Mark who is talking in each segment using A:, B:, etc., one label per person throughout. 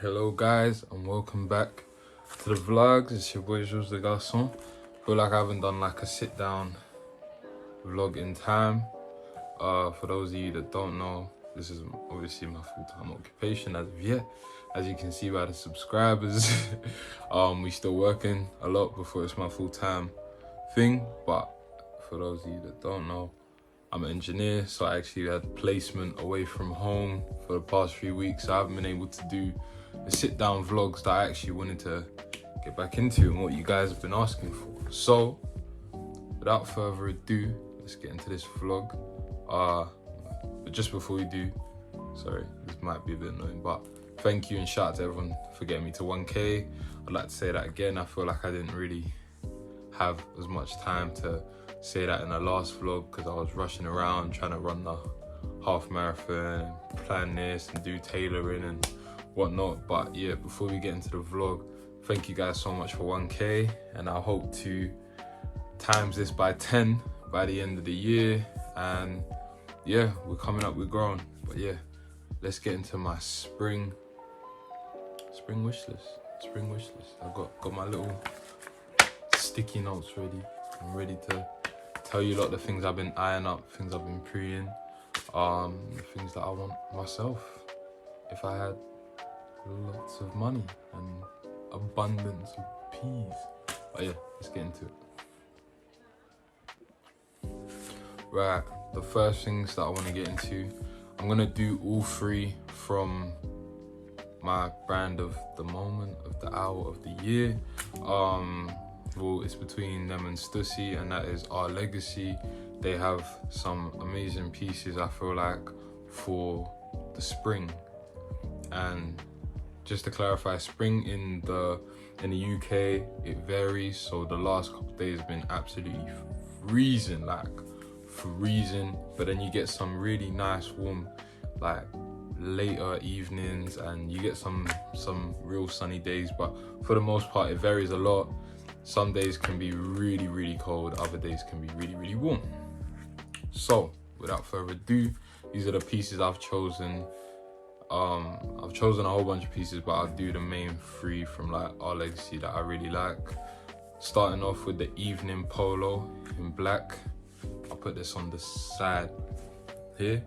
A: Hello guys and welcome back to the vlogs. It's your boy Jules the Garçon. Feel like I haven't done like a sit down vlog in time. For those of you that don't know, this is obviously my full-time occupation as of yet. As you can see by the subscribers, we still working a lot before it's my full-time thing. But for those of you that don't know, I'm an engineer, so I actually had placement away from home for the past 3 weeks. So I haven't been able to do the sit-down vlogs that I actually wanted to get back into and what you guys have been asking for. So, without further ado, let's get into this vlog. But just before we do, sorry, this might be a bit annoying, but thank you and shout out to everyone for getting me to 1K. I'd like to say that again. I feel like I didn't really have as much time to say that in the last vlog because I was rushing around trying to run the half marathon, plan this and do tailoring and whatnot. But yeah, before we get into the vlog, thank you guys so much for 1K, and I hope to times this by 10 by the end of the year. And yeah, we're coming up, we're growing. But yeah, let's get into my spring wish list. I've got my little sticky notes ready. I'm ready to tell you a lot of the things I've been eyeing up, things I've been preying, the things that I want myself if I had lots of money and abundance of peas. But yeah, let's get into it. Right, the first things that I want to get into, I'm gonna do all three from my brand of the moment, of the hour, of the year. Well, it's between them and Stussy, and that is Our Legacy. They have some amazing pieces, I feel like, for the spring. And just to clarify, spring in the UK, it varies. So the last couple of days have been absolutely freezing, but then you get some really nice warm, like later evenings, and you get some real sunny days. But for the most part, it varies a lot. Some days can be really, really cold, other days can be really, really warm. So without further ado, these are the pieces I've chosen. I've chosen a whole bunch of pieces, but I'll do the main three from like Our Legacy that I really like. Starting off with the evening polo in black. I'll put this on the side here.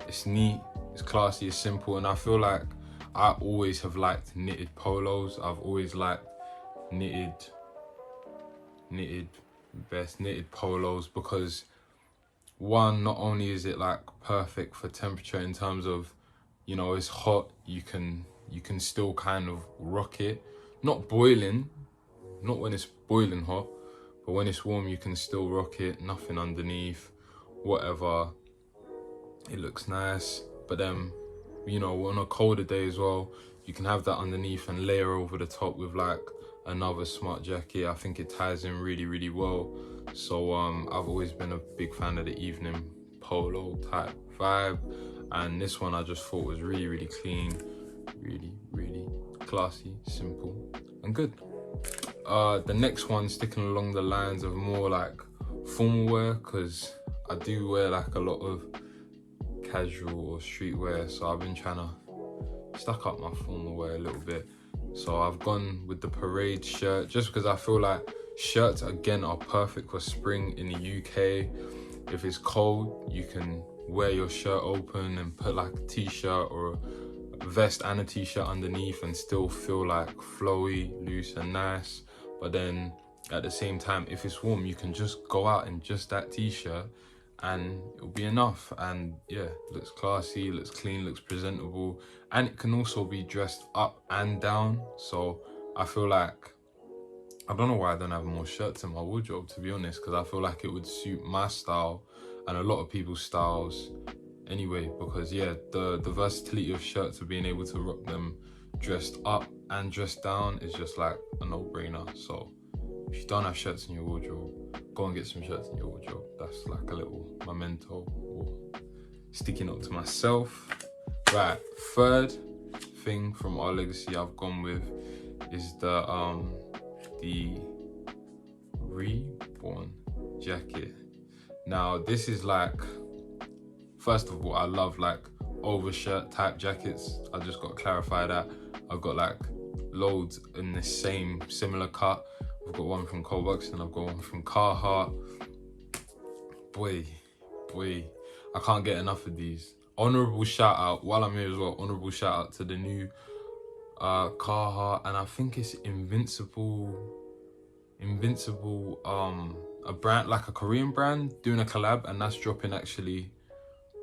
A: It's neat, it's classy, it's simple, and I feel like I always have liked knitted polos. I've always liked knitted polos because one, not only is it like perfect for temperature in terms of, you know, it's hot, you can still kind of rock it. Not boiling, not when it's boiling hot, but when it's warm you can still rock it, nothing underneath, whatever. It looks nice, but then, you know, on a colder day as well, you can have that underneath and layer over the top with like another smart jacket. I think it ties in really, really well. So I've always been a big fan of the evening polo type vibe, and this one I just thought was really, really clean, really, really classy, simple and good. The next one, sticking along the lines of more like formal wear, because I do wear like a lot of casual or streetwear, so I've been trying to stack up my formal wear a little bit. So I've gone with the parade shirt just because I feel like shirts again are perfect for spring in the UK. If it's cold, you can wear your shirt open and put like a t-shirt or a vest and a t-shirt underneath and still feel like flowy, loose and nice. But then at the same time, if it's warm, you can just go out in just that t-shirt and it'll be enough. And yeah, looks classy, looks clean, looks presentable, and it can also be dressed up and down. So I feel like, I don't know why I don't have more shirts in my wardrobe, to be honest, because I feel like it would suit my style and a lot of people's styles anyway, because yeah, the versatility of shirts, of being able to rock them dressed up and dressed down, is just like a no-brainer. So if you don't have shirts in your wardrobe, go and get some shirts in your wardrobe. That's like a little memento or sticking up to myself. Right, third thing from Our Legacy I've gone with is the Reborn jacket. Now this is like, first of all, I love like overshirt type jackets. I just got to clarify that. I've got like loads in the similar cut. I've got one from Cole Buxton, I've got one from Carhartt. Boy, I can't get enough of these. Honorable shout out, while I'm here as well, honorable shout out to the new Carhartt, and I think it's Invincible, a brand, like a Korean brand, doing a collab, and that's dropping actually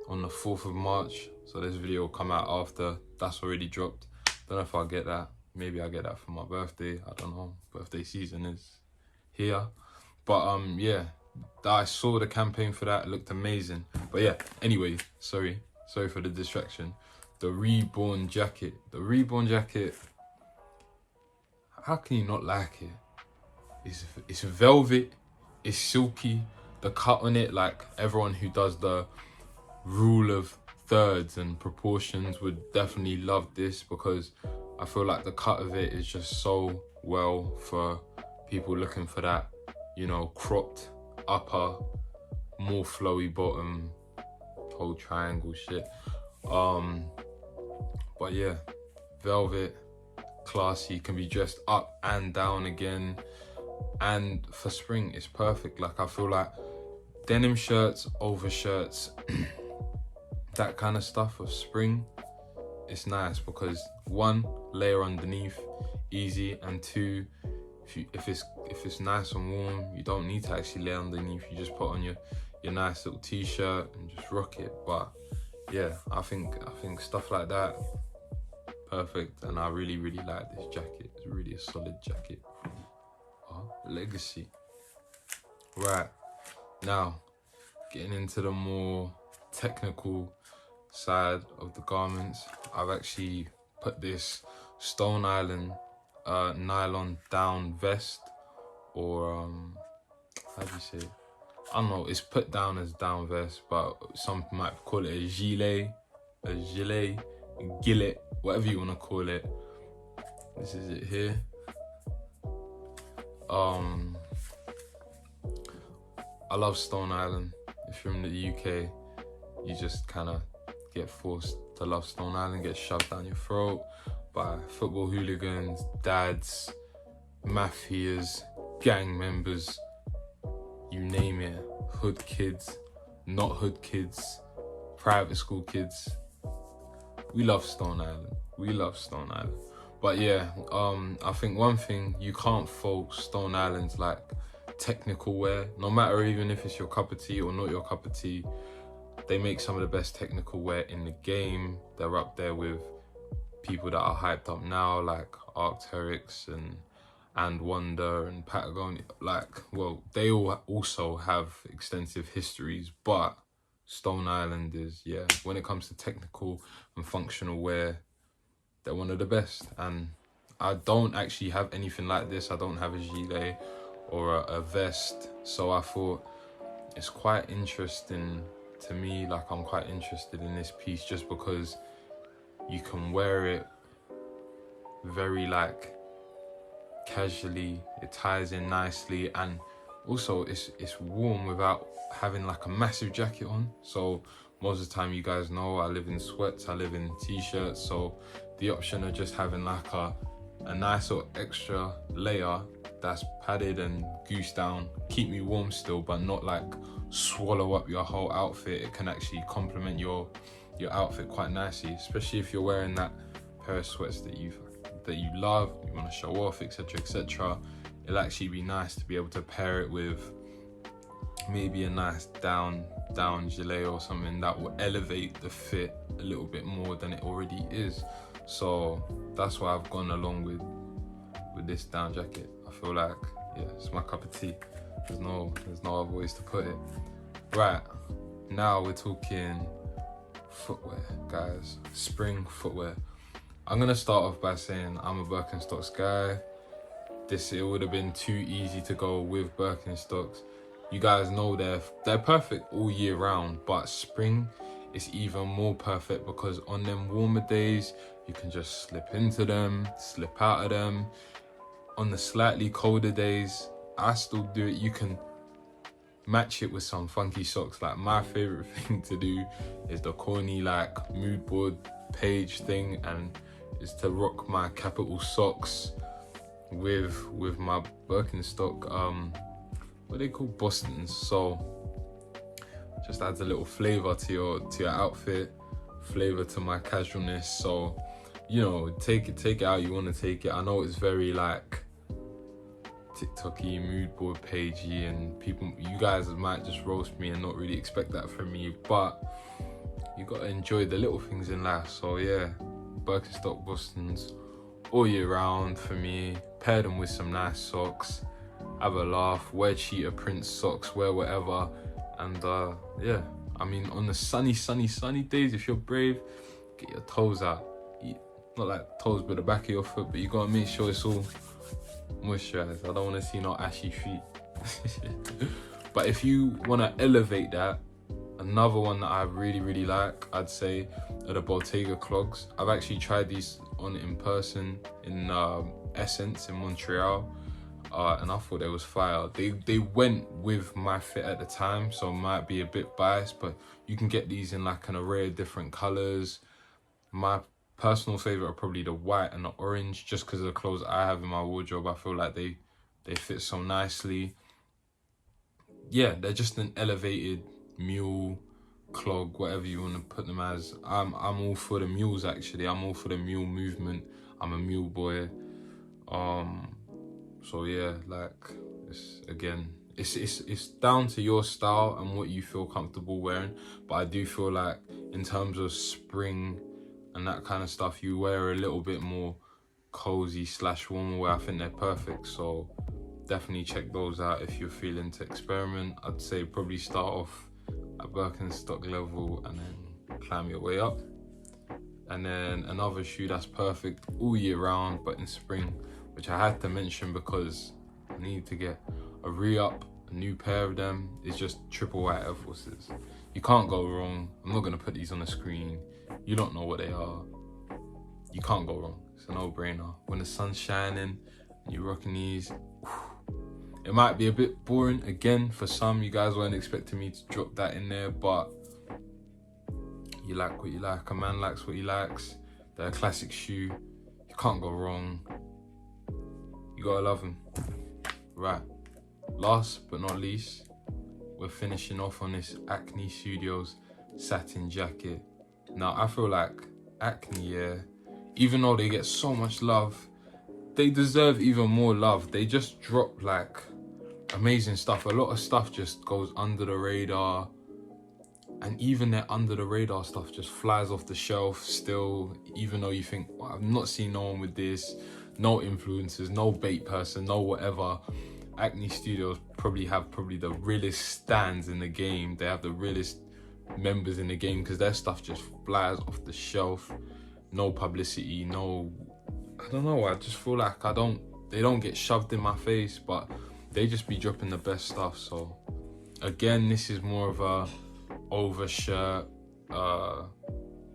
A: on the 4th of March. So this video will come out after that's already dropped. Don't know if I'll get that. Maybe I'll get that for my birthday. I don't know. Birthday season is here. But yeah, I saw the campaign for that. It looked amazing. But yeah, anyway, sorry for the distraction. The Reborn jacket. The Reborn jacket, how can you not like it? It's velvet, it's silky. The cut on it, like everyone who does the rule of thirds and proportions would definitely love this, because I feel like the cut of it is just so well for people looking for that, you know, cropped upper, more flowy bottom, whole triangle shit. But yeah, velvet, classy, can be dressed up and down again. And for spring, it's perfect. Like, I feel like denim shirts, overshirts, that kind of stuff for spring, it's nice because 1, layer underneath, easy, and 2, if it's nice and warm, you don't need to actually layer underneath. You just put on your nice little t-shirt and just rock it. But yeah, I think stuff like that, perfect. And I really like this jacket. It's really a solid jacket. Legacy. Right, now getting into the more technical side of the garments, I've actually put this Stone Island nylon down vest, or how do you say it? I don't know, it's put down as down vest, but some might call it a gilet, gillet, whatever you want to call it. This is it here. I love Stone Island. If you're in the UK, you just kind of get forced to love Stone Island, get shoved down your throat by football hooligans, dads, mafias, gang members, you name it. Hood kids, not hood kids, private school kids. We love Stone Island. We love Stone Island. But yeah, I think one thing, you can't fault Stone Island's like technical wear. No matter even if it's your cup of tea or not your cup of tea, they make some of the best technical wear in the game. They're up there with people that are hyped up now, like Arc'teryx and Wonder and Patagonia. Like, well, they all also have extensive histories, but Stone Island is, yeah, when it comes to technical and functional wear, they're one of the best. And I don't actually have anything like this. I don't have a gilet or a vest, so I thought it's quite interesting to me. Like, I'm quite interested in this piece just because you can wear it very like casually, it ties in nicely, and also it's warm without having like a massive jacket on. So most of the time, you guys know I live in sweats, I live in t-shirts, so the option of just having like a nice or extra layer that's padded and goosed down, keep me warm still, but not like swallow up your whole outfit. It can actually complement your outfit quite nicely, especially if you're wearing that pair of sweats that you love, you want to show off, etc. It'll actually be nice to be able to pair it with maybe a nice down gilet or something that will elevate the fit a little bit more than it already is. So that's why I've gone along with this down jacket. I feel like, yeah, it's my cup of tea. There's no other ways to put it. Right, now we're talking footwear, guys. Spring footwear. I'm gonna start off by saying I'm a Birkenstocks guy. It would have been too easy to go with Birkenstocks. You guys know they're perfect all year round, but spring is even more perfect because on them warmer days, you can just slip into them, slip out of them. On the slightly colder days, I still do it. You can match it with some funky socks. Like my favorite thing to do is the corny like mood board page thing, and is to rock my capital socks with my Birkenstock, what they call Bostons. So just adds a little flavor to your outfit, flavor to my casualness. So, you know, take it how you want to take it. I know it's very like TikTok-y, mood board pagey, and you guys might just roast me and not really expect that from me, but you gotta enjoy the little things in life. So yeah, Birkenstock Bostons all year round for me. Pair them with some nice socks, have a laugh, wear cheetah print socks, wear whatever. And yeah, I mean, on the sunny days, if you're brave, get your toes out. Not like toes but the back of your foot, but you gotta make sure it's all moisturized. I don't want to see no ashy feet. But if you want to elevate that, another one that I really like, I'd say, are the Bottega clogs. I've actually tried these on in person in Essence in Montreal, and I thought they was fire. They went with my fit at the time, so might be a bit biased, but you can get these in like an array of different colors. My personal favorite are probably the white and the orange, just because of the clothes I have in my wardrobe. I feel like they fit so nicely. Yeah, they're just an elevated mule clog, whatever you want to put them as. I'm all for the mules, actually. I'm all for the mule movement. I'm a mule boy. So yeah, like, it's down to your style and what you feel comfortable wearing. But I do feel like in terms of spring and that kind of stuff, you wear a little bit more cozy / warmer wear. I think they're perfect. So definitely check those out if you're feeling to experiment. I'd say probably start off at Birkenstock level and then climb your way up. And then another shoe that's perfect all year round, but in spring, which I had to mention because I need to get a re-up, a new pair of them, is just triple white Air Forces. You can't go wrong. I'm not gonna put these on the screen. You don't know what they are. You can't go wrong. It's a no-brainer. When the sun's shining and you're rocking these, it might be a bit boring again for some. You guys weren't expecting me to drop that in there, but you like what you like. A man likes what he likes. They're a classic shoe. You can't go wrong. You gotta love them. Right, last but not least, we're finishing off on this Acne Studios satin jacket. Now, I feel like Acne, yeah, even though they get so much love, they deserve even more love. They just drop like amazing stuff. A lot of stuff just goes under the radar, and even their under the radar stuff just flies off the shelf still, even though you think, well, I've not seen no one with this, no influencers, no bait person, no whatever. Acne Studios probably have the realest stands in the game. They have the realest members in the game because their stuff just flies off the shelf. No publicity, no, I don't know, I just feel like they don't get shoved in my face, but they just be dropping the best stuff. So again, this is more of a overshirt,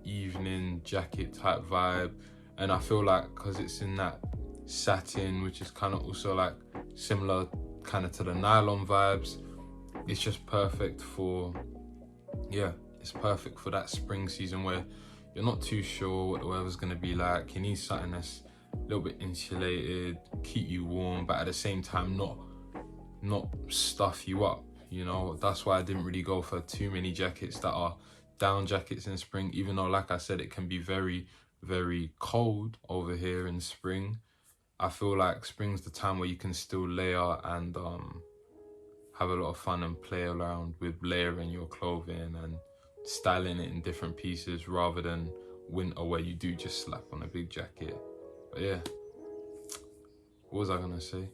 A: evening jacket type vibe, and I feel like because it's in that satin, which is kind of also like similar kind of to the nylon vibes, it's just perfect for, yeah, it's perfect for that spring season where you're not too sure what the weather's going to be like. You need something that's a little bit insulated, keep you warm, but at the same time not stuff you up, you know. That's why I didn't really go for too many jackets that are down jackets in spring, even though, like I said, it can be very, very cold over here in spring. I feel like spring's the time where you can still layer and have a lot of fun and play around with layering your clothing and styling it in different pieces, rather than winter where you do just slap on a big jacket. But yeah, what was I gonna say?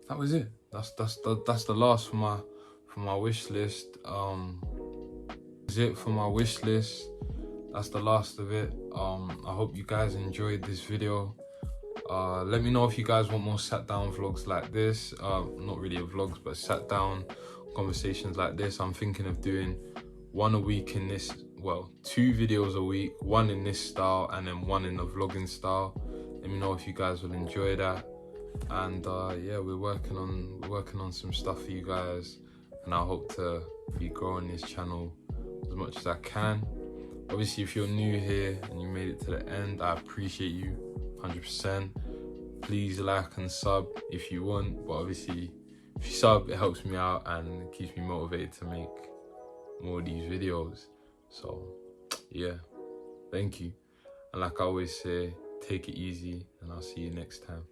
A: That was it. That's the last for my wish list. That's it for my wish list. That's the last of it. I hope you guys enjoyed this video. Let me know if you guys want more sat down vlogs like this. Not really vlogs, but sat down conversations like this. I'm thinking of doing one a week in this, well, 2 videos a week, one in this style and then one in the vlogging style. Let me know if you guys will enjoy that. And yeah, we're working on some stuff for you guys, and I hope to be growing this channel as much as I can. Obviously, if you're new here and you made it to the end, I appreciate you 100%. Please like and sub if you want, but obviously if you sub, it helps me out and it keeps me motivated to make more of these videos. So yeah, thank you. And like I always say, take it easy, and I'll see you next time.